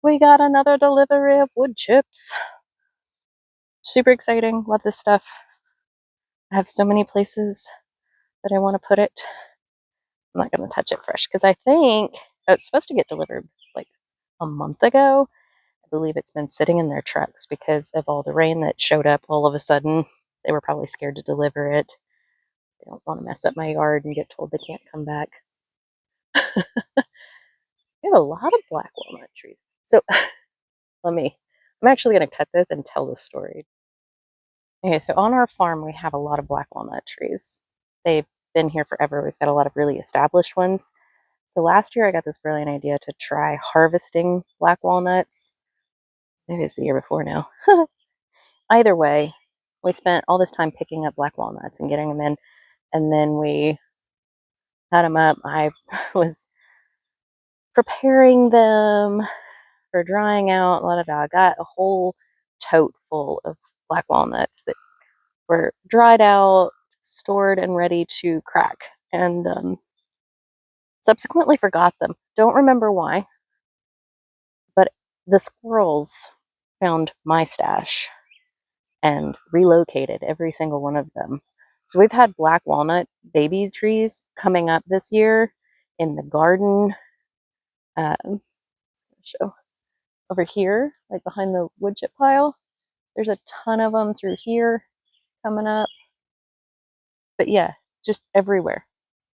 We got another delivery of wood chips. Super exciting. Love this stuff. I have so many places that I want to put it. I'm not going to touch it fresh because I think it's supposed to get delivered like a month ago. I believe it's been sitting in their trucks because of all the rain that showed up all of a sudden. They were probably scared to deliver it. They don't want to mess up my yard and get told they can't come back. We have a lot of black walnut trees. So I'm actually going to cut this and tell this story. Okay, so on our farm, we have a lot of black walnut trees. They've been here forever. We've got a lot of really established ones. So last year, I got this brilliant idea to try harvesting black walnuts. Maybe it's the year before now. Either way, we spent all this time picking up black walnuts and getting them in, and then we had them up. I was preparing them for drying out. I got a whole tote full of black walnuts that were dried out, stored, and ready to crack. And subsequently forgot them. Don't remember why, but the squirrels found my stash and relocated every single one of them. So we've had black walnut baby trees coming up this year in the garden. I'm show over here, like behind the wood chip pile. There's a ton of them through here coming up. But yeah, just everywhere.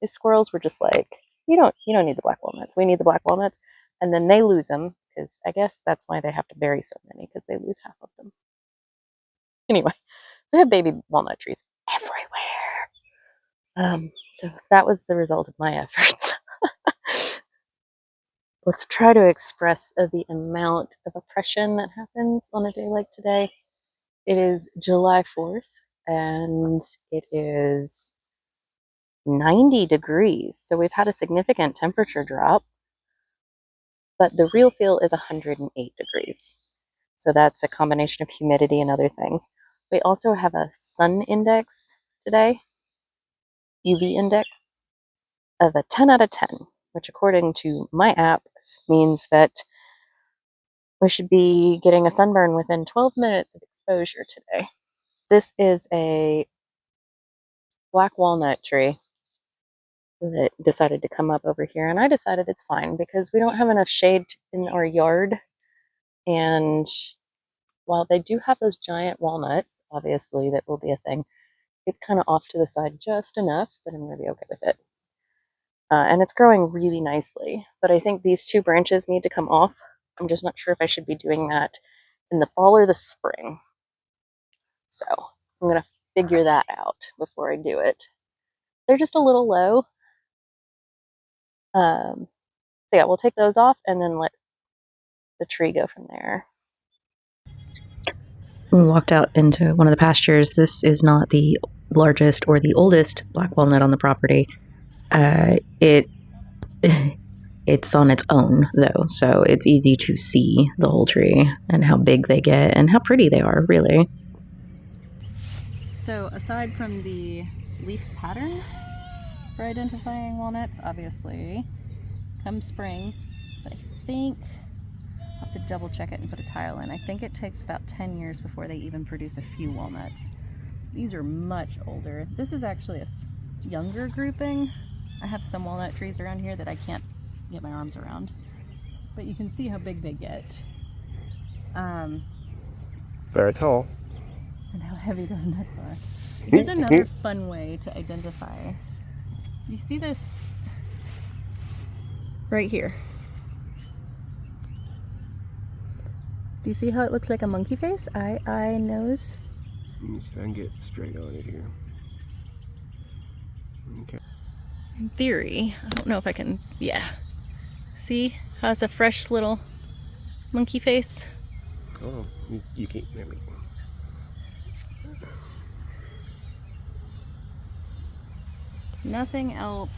The squirrels were just like, you don't need the black walnuts. We need the black walnuts. And then they lose them because I guess that's why they have to bury so many, because they lose half of them. Anyway, so we have baby walnut trees everywhere. So that was the result of my efforts. Let's try to express the amount of oppression that happens on a day like today. It is July 4th, and it is 90 degrees. So we've had a significant temperature drop, but the real feel is 108 degrees. So that's a combination of humidity and other things. We also have a sun index today, UV index, of a 10 out of 10, which according to my app means that we should be getting a sunburn within 12 minutes of exposure today. This is a black walnut tree that decided to come up over here, and I decided it's fine because we don't have enough shade in our yard. And while they do have those giant walnuts, obviously that will be a thing, it's kind of off to the side just enough that I'm going to be okay with it. And it's growing really nicely, but I think these two branches need to come off. I'm just not sure if I should be doing that in the fall or the spring. So I'm going to figure that out before I do it. They're just a little low. So yeah, we'll take those off and then let the tree go from there. We walked out into one of the pastures. This is not the largest or the oldest black walnut on the property. It's on its own though, so it's easy to see the whole tree and how big they get and how pretty they are, really. So aside from the leaf pattern for identifying walnuts, obviously, come spring, but I think I'll have to double check it and put a tile in. I think it takes about 10 years before they even produce a few walnuts. These are much older. This is actually a younger grouping. I have some walnut trees around here that I can't get my arms around, but you can see how big they get. Very tall. And how heavy those nuts are. Here's another fun way to identify. You see this right here? Do you see how it looks like a monkey face? Eye, nose. Let me see if I can get straight on it here. Okay. In theory, I don't know if I can, yeah. See how it's a fresh little monkey face? Oh, you can't, there we go. Nothing else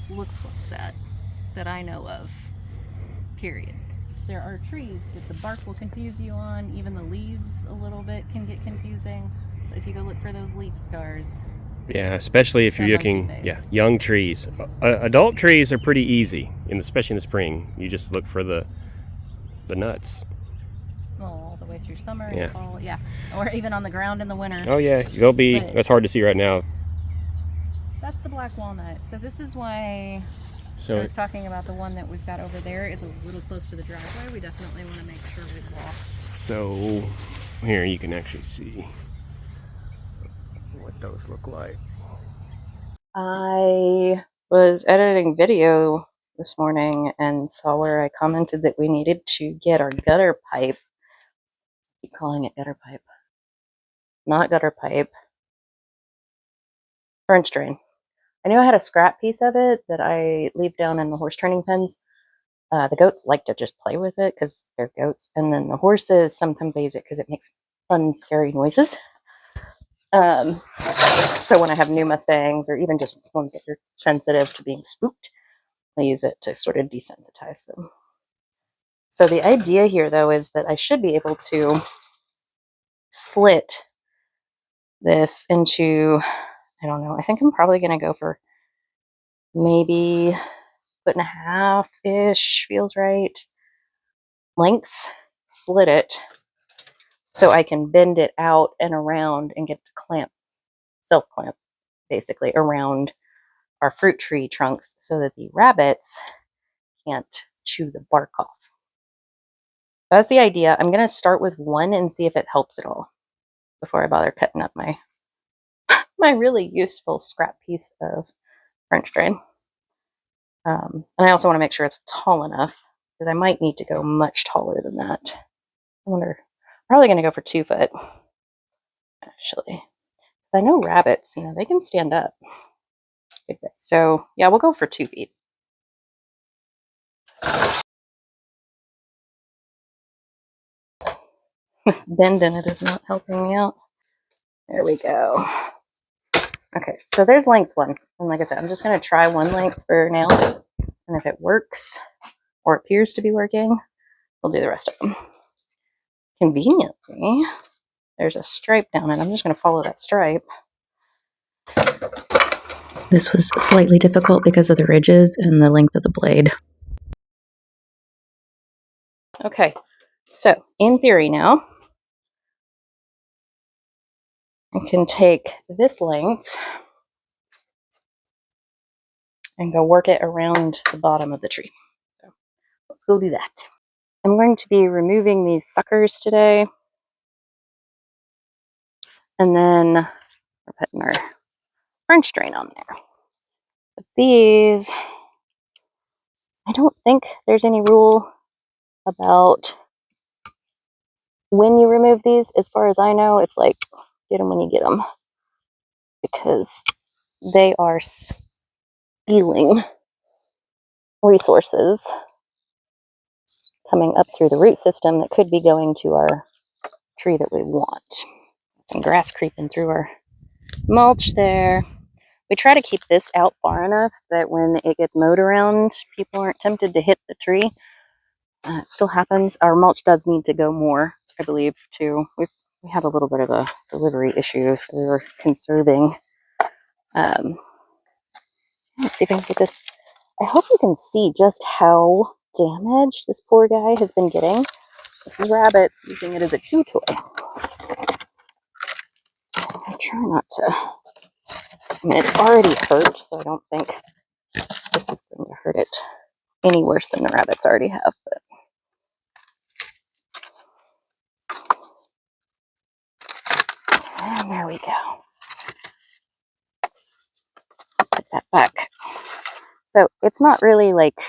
looks like that I know of, period. There are trees that the bark will confuse you on, even the leaves a little bit can get confusing, but if you go look for those leaf scars. Yeah, especially if you're looking, young trees. Adult trees are pretty easy, especially in the spring. You just look for the the nuts. Well, all the way through summer Yeah. and fall, yeah. Or even on the ground in the winter. Oh yeah, they'll be. But That's hard to see right now. that's the black walnut. So this is why I So was talking about the one that we've got over there is a little close to the driveway. We definitely want to make sure we walk. so here you can actually see what those look like. I was editing video this morning and saw where I commented that we needed to get our gutter pipe. I keep calling it gutter pipe. Not gutter pipe. French drain. I knew I had a scrap piece of it that I leave down in the horse training pens. The goats like to just play with it because they're goats. And then the horses, sometimes I use it because it makes fun, scary noises. So when I have new Mustangs or even just ones that are sensitive to being spooked, I use it to sort of desensitize them. So the idea here, though, is that I should be able to slit this into, I don't know, I think I'm probably going to go for maybe 1.5-ish, feels right, lengths, slit it so I can bend it out and around and get to clamp, self-clamp, basically, around our fruit tree trunks so that the rabbits can't chew the bark off. That's the idea. I'm going to start with one and see if it helps at all before I bother cutting up my really useful scrap piece of French drain. And I also want to make sure it's tall enough because I might need to go much taller than that. I wonder, I'm probably going to go for 2 foot, actually. I know rabbits, they can stand up. So yeah, we'll go for 2 feet. This bend in it is not helping me out. There we go. Okay, so there's length one. And like I said, I'm just going to try one length for now. And if it works or appears to be working, we'll do the rest of them. Conveniently, there's a stripe down it. I'm just going to follow that stripe. This was slightly difficult because of the ridges and the length of the blade. Okay, so in theory now, I can take this length and go work it around the bottom of the tree. So let's go do that. I'm going to be removing these suckers today. And then we're putting our French drain on there. But these, I don't think there's any rule about when you remove these. As far as I know, it's like get them when you get them, because they are stealing resources coming up through the root system that could be going to our tree that we want. Some grass creeping through our mulch there. We try to keep this out far enough that when it gets mowed around, people aren't tempted to hit the tree. It still happens. Our mulch does need to go more, I believe, too. We had a little bit of a delivery issue, so we were conserving. Let's see if I can get this. I hope you can see just how damaged this poor guy has been getting. This is Rabbit using it as a chew toy. I try not to. I mean, it already hurt, so I don't think this is going to hurt it any worse than the rabbits already have. But and there we go. Put that back. So it's not really like,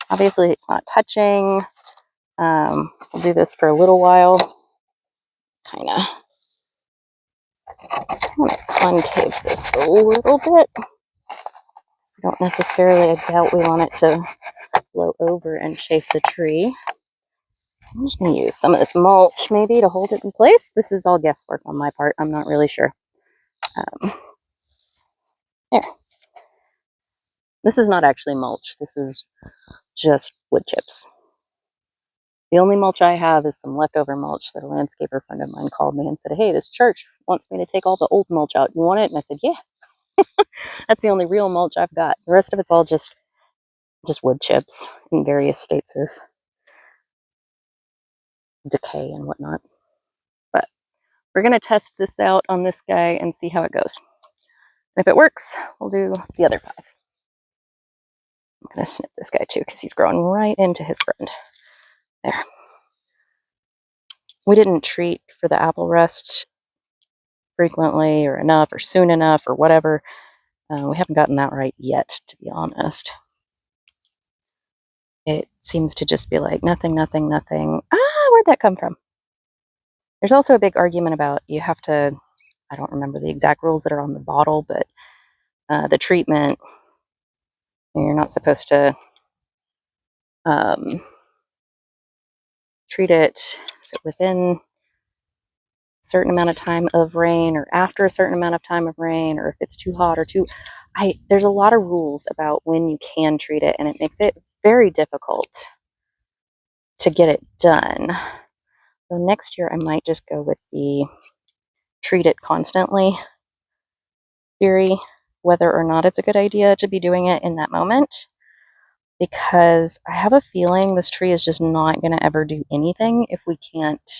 obviously it's not touching. We'll do this for a little while. Kind of concave this a little bit. We don't necessarily, I doubt we want it to blow over and chafe the tree. So I'm just going to use some of this mulch maybe to hold it in place. This is all guesswork on my part. I'm not really sure. There. This is not actually mulch. This is just wood chips. The only mulch I have is some leftover mulch that a landscaper friend of mine called me and said, hey, this church wants me to take all the old mulch out. You want it? And I said, yeah. That's the only real mulch I've got. The rest of it's all just wood chips in various states of decay and whatnot. But we're going to test this out on this guy and see how it goes. And if it works, we'll do the other 5. I'm going to snip this guy too because he's growing right into his friend. There. We didn't treat for the apple rust frequently or enough or soon enough or whatever. We haven't gotten that right yet, to be honest. It seems to just be like nothing, nothing, nothing. Where'd that come from? There's also a big argument about you have to, I don't remember the exact rules that are on the bottle, but the treatment, you're not supposed to treat it so within a certain amount of time of rain or after a certain amount of time of rain, or if it's too hot or too... there's a lot of rules about when you can treat it, and it makes it very difficult to get it done. So next year I might just go with the treat it constantly theory, whether or not it's a good idea to be doing it in that moment, because I have a feeling this tree is just not going to ever do anything if we can't.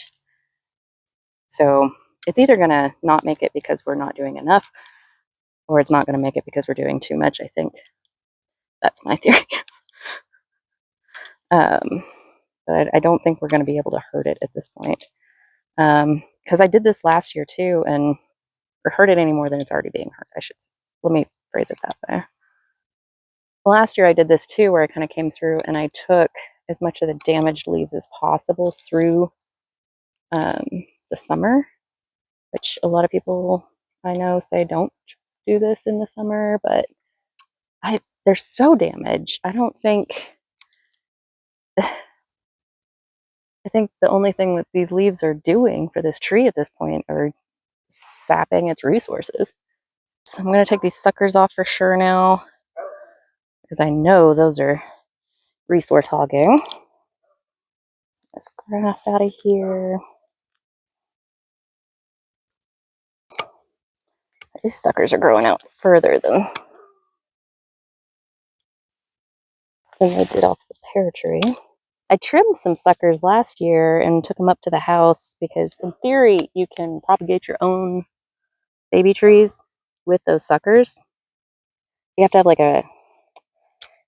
So it's either going to not make it because we're not doing enough, or it's not going to make it because we're doing too much, I think. That's my theory. But I don't think we're going to be able to hurt it at this point. Because I did this last year too, and or hurt it any more than it's already being hurt, I should say. Let me phrase it that way. Last year I did this too, where I kind of came through and I took as much of the damaged leaves as possible through the summer, which a lot of people I know say don't do this in the summer, but they're so damaged. I think the only thing that these leaves are doing for this tree at this point are sapping its resources. So I'm going to take these suckers off for sure now, because I know those are resource hogging. This grass out of here. These suckers are growing out further than they did off the pear tree. I trimmed some suckers last year and took them up to the house because in theory you can propagate your own baby trees with those suckers. You have to have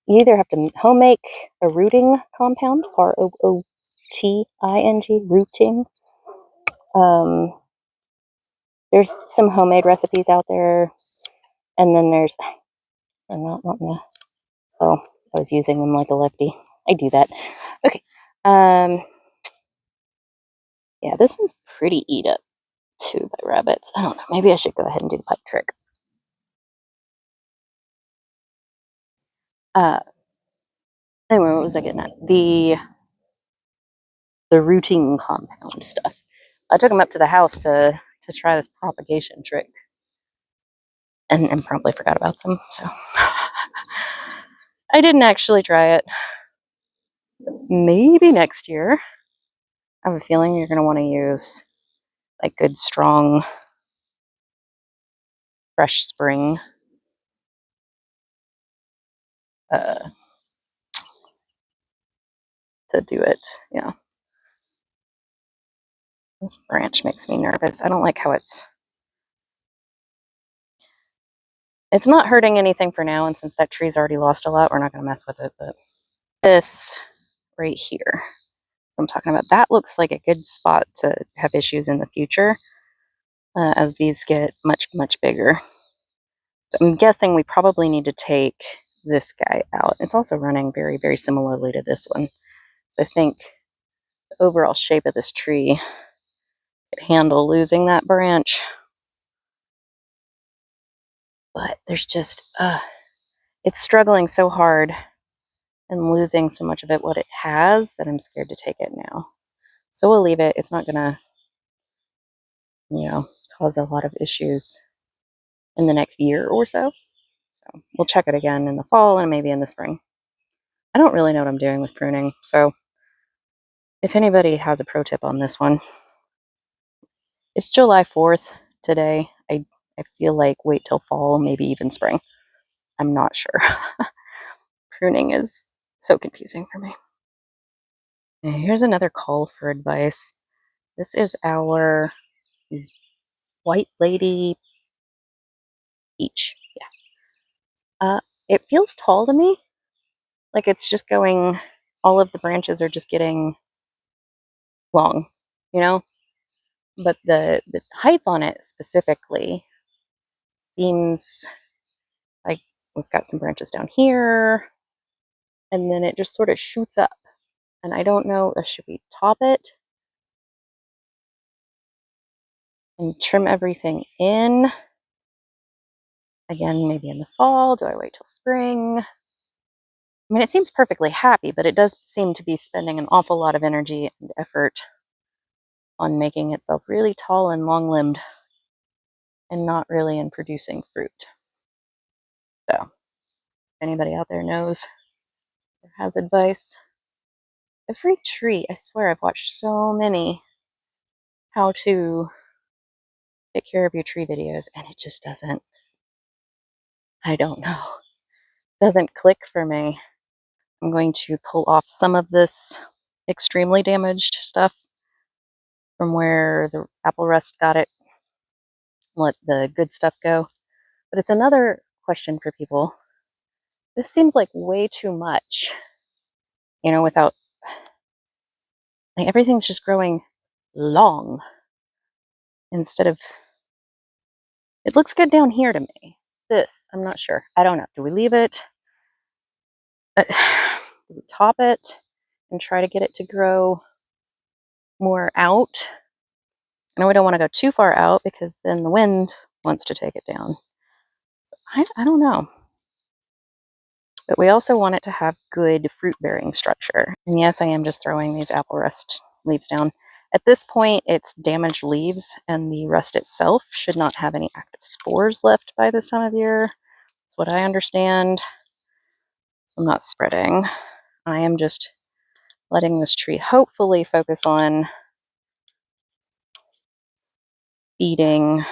you either have to home make a rooting compound, ROOTING, rooting. There's some homemade recipes out there, and then there's, I'm not wanting to, oh, I was using them like a lefty. I do that. Okay. Yeah, this one's pretty eat up too by rabbits. I don't know. Maybe I should go ahead and do the pipe trick. Anyway, what was I getting at? The rooting compound stuff. I took them up to the house to try this propagation trick, and promptly forgot about them. So I didn't actually try it. So maybe next year. I have a feeling you're going to want to use like good, strong, fresh spring to do it. Yeah. This branch makes me nervous. I don't like how it's not hurting anything for now, and since that tree's already lost a lot, we're not going to mess with it. But this right here, I'm talking about, that looks like a good spot to have issues in the future as these get much, much bigger. So I'm guessing we probably need to take this guy out. It's also running very, very similarly to this one. So I think the overall shape of this tree could handle losing that branch. But there's just, it's struggling so hard and losing so much of it, what it has, that I'm scared to take it now. So we'll leave it. It's not gonna, cause a lot of issues in the next year or so. So we'll check it again in the fall and maybe in the spring. I don't really know what I'm doing with pruning, so if anybody has a pro tip on this one, it's July 4th today. I feel like wait till fall, maybe even spring. I'm not sure. Pruning is so confusing for me. And here's another call for advice. This is our white lady peach. Yeah. It feels tall to me. Like it's just going, all of the branches are just getting long, you know? But the height on it specifically seems like we've got some branches down here, and then it just sort of shoots up. And I don't know, should we top it and trim everything in? Again, maybe in the fall. Do I wait till spring? I mean, it seems perfectly happy, but it does seem to be spending an awful lot of energy and effort on making itself really tall and long-limbed and not really in producing fruit. So, if anybody out there knows or has advice, every tree, I swear I've watched so many how to take care of your tree videos, and it just doesn't, I don't know, doesn't click for me. I'm going to pull off some of this extremely damaged stuff from where the apple rust got it, let the good stuff go. But it's another question for people. This seems like way too much, without, like, everything's just growing long instead of, it looks good down here to me. This, I'm not sure. I don't know. Do we leave it? Do we top it and try to get it to grow more out? I know we don't want to go too far out because then the wind wants to take it down. I don't know. But we also want it to have good fruit-bearing structure. And yes, I am just throwing these apple rust leaves down. At this point, it's damaged leaves, and the rust itself should not have any active spores left by this time of year. That's what I understand. I'm not spreading. I am just letting this tree hopefully focus on feeding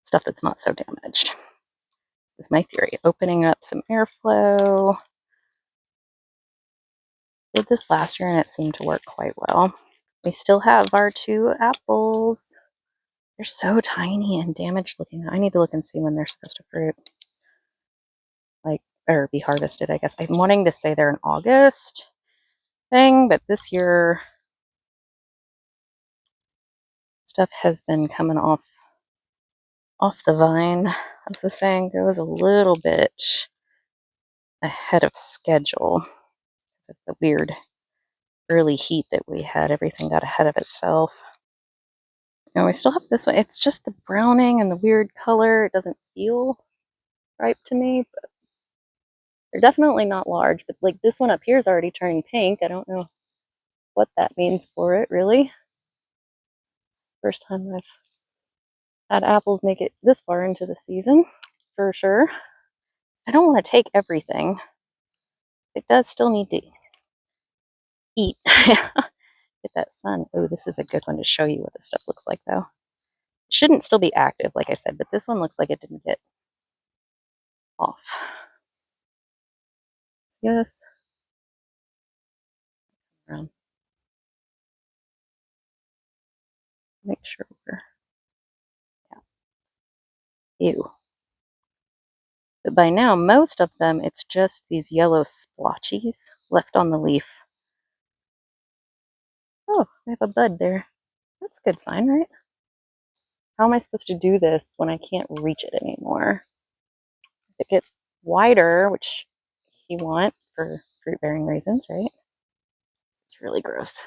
stuff that's not so damaged. This is my theory. Opening up some airflow. Did this last year and it seemed to work quite well. We still have our 2 apples. They're so tiny and damaged looking. I need to look and see when they're supposed to fruit. Or be harvested, I guess. I'm wanting to say they're an August thing, but this year stuff has been coming off the vine, as the saying goes, a little bit ahead of schedule because of the weird early heat that we had. Everything got ahead of itself. And we still have this one. It's just the browning and the weird color. It doesn't feel ripe to me, but they're definitely not large. But like this one up here is already turning pink. I don't know what that means for it, really. First time I've had apples make it this far into the season, for sure. I don't want to take everything. It does still need to eat. Get that sun. Oh, this is a good one to show you what this stuff looks like, though. It shouldn't still be active, like I said, but this one looks like it didn't get off. Yes. Around. Make sure we're, yeah. Ew. But by now, most of them, it's just these yellow splotchies left on the leaf. Oh, we have a bud there. That's a good sign, right? How am I supposed to do this when I can't reach it anymore? If it gets wider, which you want for fruit-bearing reasons, right? It's really gross.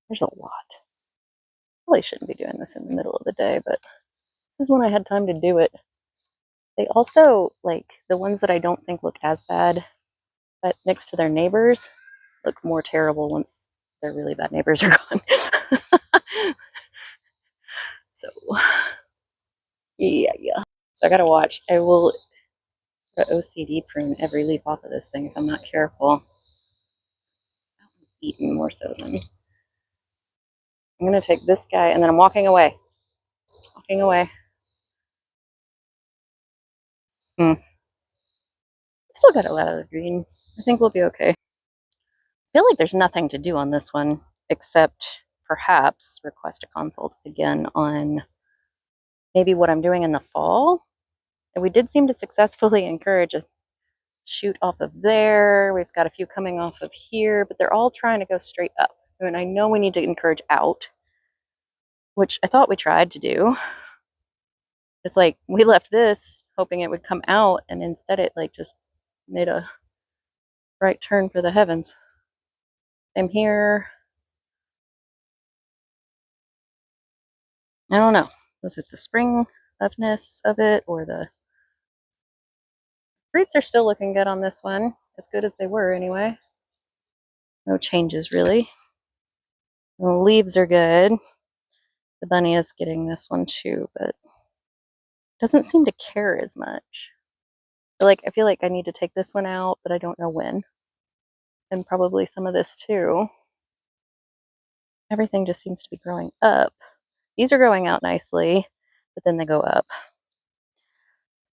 There's a lot. Probably shouldn't be doing this in the middle of the day, but this is when I had time to do it. They also, like, the ones that I don't think look as bad, but next to their neighbors, look more terrible once their really bad neighbors are gone. So, yeah. So I gotta watch. I will OCD prune every leaf off of this thing if I'm not careful. That one's eaten more so than. I'm gonna take this guy and then I'm walking away. Walking away. Still got a lot of the green. I think we'll be okay. feel like there's nothing to do on this one except perhaps request a consult again on maybe what I'm doing in the fall. And we did seem to successfully encourage a shoot off of there. We've got a few coming off of here, but they're all trying to go straight up. And I know we need to encourage out, which I thought we tried to do. It's like we left this hoping it would come out, and instead it like just made a right turn for the heavens. I'm here. I don't know. Was it the spring upness of it or the fruits are still looking good on this one, as good as they were anyway. No changes really. The leaves are good. The bunny is getting this one too, but doesn't seem to care as much. I feel like I need to take this one out, but I don't know when. And probably some of this too. Everything just seems to be growing up. These are growing out nicely, but then they go up.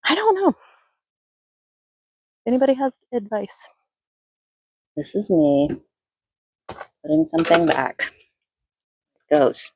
I don't know. If anybody has advice? This is me putting something back. It goes.